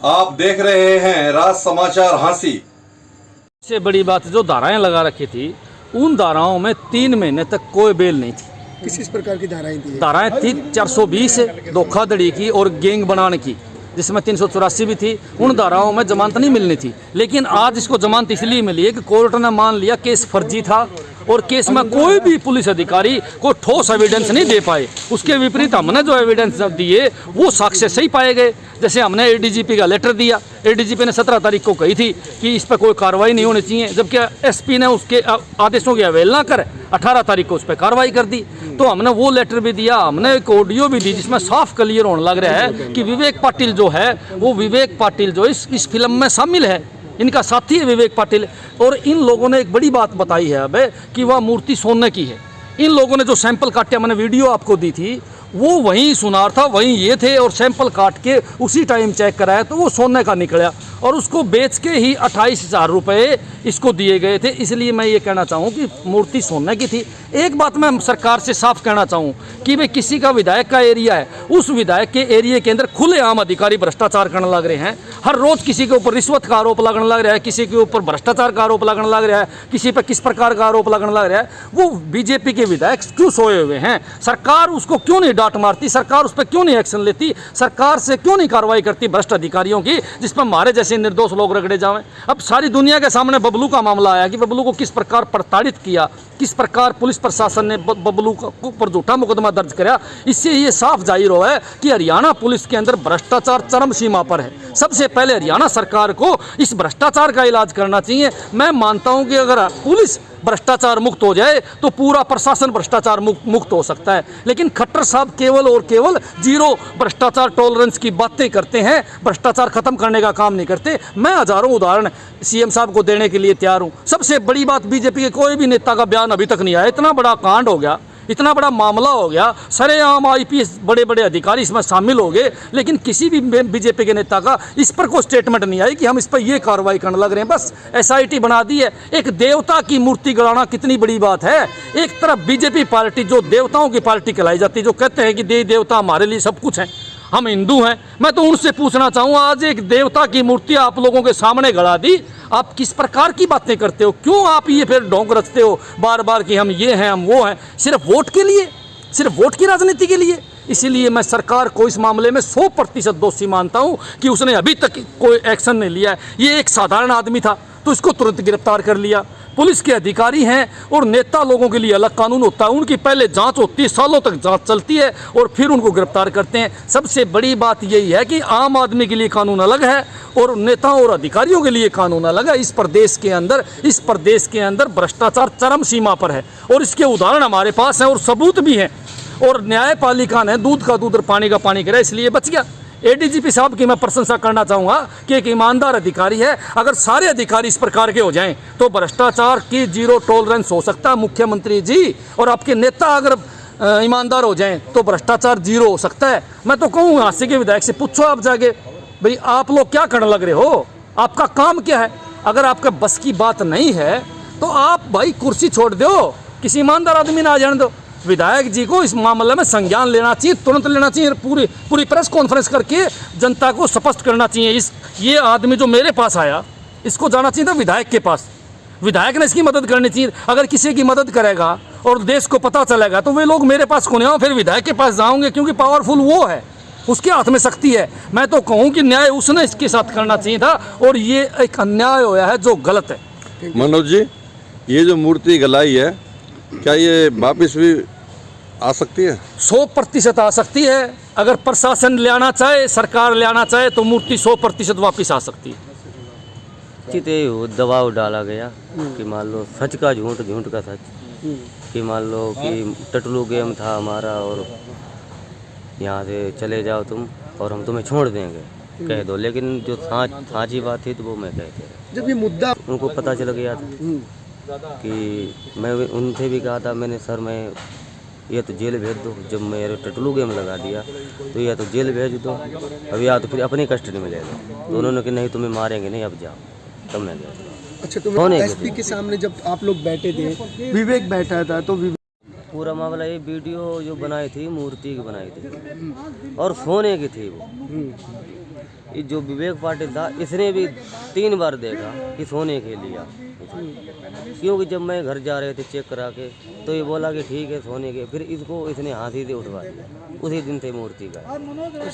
आप देख रहे हैं राज समाचार हांसी। सबसे बड़ी बात जो धाराएं लगा रखी थी, उन धाराओं में 3 महीने तक कोई बेल नहीं थी। किस प्रकार की धाराएं थी? धाराएं थी 420 धोखाधड़ी की और गैंग बनाने की, जिसमें 384 भी थी। उन धाराओं में जमानत नहीं मिलनी थी, लेकिन आज इसको जमानत इसलिए मिली है कि कोर्ट ने मान लिया केस फर्जी था और केस में कोई भी पुलिस अधिकारी को ठोस एविडेंस नहीं दे पाए। उसके विपरीत हमने जो एविडेंस दिए वो साक्ष्य सही पाए गए। जैसे हमने एडीजीपी का लेटर दिया, एडीजीपी ने 17 तारीख को कही थी कि इस पर कोई कार्रवाई नहीं होनी चाहिए, जबकि एसपी ने उसके आदेशों की अवहेलना कर 18 तारीख को उस पर कार्रवाई कर दी। तो हमने वो लेटर भी दिया, हमने एक ऑडियो भी दी जिसमें साफ क्लियर होने लग रहा है कि विवेक पाटिल जो है वो विवेक पाटिल जो इस फिल्म में शामिल है, इनका साथी है विवेक पाटिल। और इन लोगों ने एक बड़ी बात बताई है अब कि वह मूर्ति सोने की है। इन लोगों ने जो सैंपल काटे, मैंने वीडियो आपको दी थी, वो वहीं सुनार था, वहीं ये थे, और सैंपल काट के उसी टाइम चेक कराया तो वो सोने का निकला और उसको बेच के ही 28,000 रुपये इसको दिए गए थे। इसलिए मैं ये कहना चाहूँ कि मूर्ति सोने की थी। एक बात मैं सरकार से साफ कहना चाहूँ कि भाई किसी का विधायक का एरिया है, उस विधायक के एरिया के अंदर खुलेआम अधिकारी भ्रष्टाचार करने लग रहे हैं। हर रोज़ किसी के ऊपर रिश्वत का आरोप लगने लग रहा है, किसी के ऊपर भ्रष्टाचार का आरोप लगने लग रहा है, किसी पर किस प्रकार का आरोप लगने लग रहा है। वो बीजेपी के विधायक क्यों सोए हुए हैं? सरकार उसको क्यों नहीं डांट मारती? सरकार उस पर क्यों नहीं एक्शन लेती? सरकार से क्यों नहीं कार्रवाई करती भ्रष्ट अधिकारियों की, जिस पर हमारे जैसे निर्दोष लोग रगड़े जाएं? अब सारी दुनिया के सामने बबलू का मामला आया कि बबलू को किस प्रकार प्रताड़ित किया, किस प्रकार पुलिस प्रशासन ने बबलू के ऊपर झूठा मुकदमा दर्ज कराया। इससे ये साफ जाहिर हो है कि हरियाणा पुलिस के अंदर भ्रष्टाचार चरम सीमा पर है। सबसे पहले हरियाणा सरकार को इस भ्रष्टाचार का इलाज करना चाहिए। मैं मानता हूं कि अगर पुलिस भ्रष्टाचार मुक्त हो जाए तो पूरा प्रशासन भ्रष्टाचार मुक्त हो सकता है, लेकिन खट्टर साहब केवल और केवल जीरो भ्रष्टाचार टॉलरेंस की बातें करते हैं, भ्रष्टाचार खत्म करने का काम नहीं करते। मैं हजारों उदाहरण सीएम साहब को देने के लिए तैयार हूं। सबसे बड़ी बात, बीजेपी के कोई भी नेता का बयान अभी तक नहीं आया। इतना बड़ा कांड हो गया, इतना बड़ा मामला हो गया, सरेआम आईपीएस बड़े बड़े अधिकारी इसमें शामिल हो गए, लेकिन किसी भी बीजेपी के नेता का इस पर कोई स्टेटमेंट नहीं आई कि हम इस पर ये कार्रवाई करने लग रहे हैं। बस एसआईटी बना दी है। एक देवता की मूर्ति गड़ाना कितनी बड़ी बात है। एक तरफ बीजेपी पार्टी जो देवताओं की पार्टी कहलाई जाती है, जो कहते हैं कि देवी देवता हमारे लिए सब कुछ है, हम हिंदू हैं। मैं तो उनसे पूछना चाहूँ, आज एक देवता की मूर्ति आप लोगों के सामने गड़ा दी, आप किस प्रकार की बातें करते हो? क्यों आप ये फिर ढोंग रचते हो बार बार कि हम ये हैं हम वो हैं, सिर्फ वोट के लिए, सिर्फ वोट की राजनीति के लिए? इसीलिए मैं सरकार को इस मामले में 100% दोषी मानता हूं कि उसने अभी तक कोई एक्शन नहीं लिया है। ये एक साधारण आदमी था तो इसको तुरंत गिरफ्तार कर लिया। पुलिस के अधिकारी हैं और नेता लोगों के लिए अलग कानून होता है, उनकी पहले जांच होती है, सालों तक जांच चलती है और फिर उनको गिरफ्तार करते हैं। सबसे बड़ी बात यही है कि आम आदमी के लिए कानून अलग है और नेताओं और अधिकारियों के लिए कानून अलग है। इस प्रदेश के अंदर भ्रष्टाचार चरम सीमा पर है और इसके उदाहरण हमारे पास हैं और सबूत भी हैं। और न्यायपालिका ने दूध का दूध और पानी का पानी करा, इसलिए बच गया। एडीजीपी साहब की मैं प्रशंसा करना चाहूँगा कि एक ईमानदार अधिकारी है। अगर सारे अधिकारी इस प्रकार के हो जाएं तो भ्रष्टाचार की जीरो टॉलरेंस हो सकता है। मुख्यमंत्री जी और आपके नेता अगर ईमानदार हो जाएं तो भ्रष्टाचार जीरो हो सकता है। मैं तो कहूँ हास्य के विधायक से पूछो आप जाके, भाई आप लोग क्या करने लग रहे हो? आपका काम क्या है? अगर आपका बस की बात नहीं है तो आप भाई कुर्सी छोड़ दो, किसी ईमानदार आदमी ना आ जाने दो। विधायक जी को इस मामले में संज्ञान लेना चाहिए, तुरंत लेना चाहिए, पूरी प्रेस कॉन्फ्रेंस करके जनता को स्पष्ट करना चाहिए। ये आदमी जो मेरे पास आया, इसको जाना चाहिए था विधायक के पास, विधायक ने इसकी मदद करनी चाहिए। अगर किसी की मदद करेगा और देश को पता चलेगा तो वे लोग मेरे पास क्यों नहीं आओ, फिर विधायक के पास जाओगे, क्योंकि पावरफुल वो है, उसके हाथ में शक्ति है। मैं तो कहूँ कि न्याय उसने इसके साथ करना चाहिए था और ये एक अन्याय होया है जो गलत है। मनोज जी, ये जो मूर्ति गलाई है, क्या ये वापिस भी आ सकती है? 100% आ सकती है। अगर प्रशासन ले आना चाहे, सरकार ले आना चाहे तो मूर्ति 100% वापिस आ सकती है। दबाव डाला गया कि मान लो सच का झूठ, झूठ का सच, कि मान लो कि टटलू गेम था हमारा और यहाँ से चले जाओ तुम और हम तुम्हें छोड़ देंगे, कह दो। लेकिन जो साँची बात थी तो वो मैं कहते रहे। जब ये मुद्दा उनको पता चल गया था कि मैं उनसे भी कहा था मैंने, सर मैं या तो जेल भेज दो, जब मेरे टटलू गेम लगा दिया तो या तो जेल भेज दो, अब या तो फिर अपनी कस्टडी में ले लो। तो उन्होंने कि नहीं तुम्हें मारेंगे नहीं, अब जाओ। तब मैं गया। अच्छा, तो एसपी के सामने जब आप लोग बैठे थे, विवेक बैठा था, तो पूरा मामला ये वीडियो जो बनाई थी मूर्ति की बनाई थी और सोने की थी वो, ये जो विवेक पाटिल था इसने भी 3 बार देखा कि सोने के लिया, क्योंकि जब मैं घर जा रहे थे चेक करा के तो ये बोला कि ठीक है सोने के, फिर इसको इसने हाथी से उठवा दिया, उसी दिन से मूर्ति का।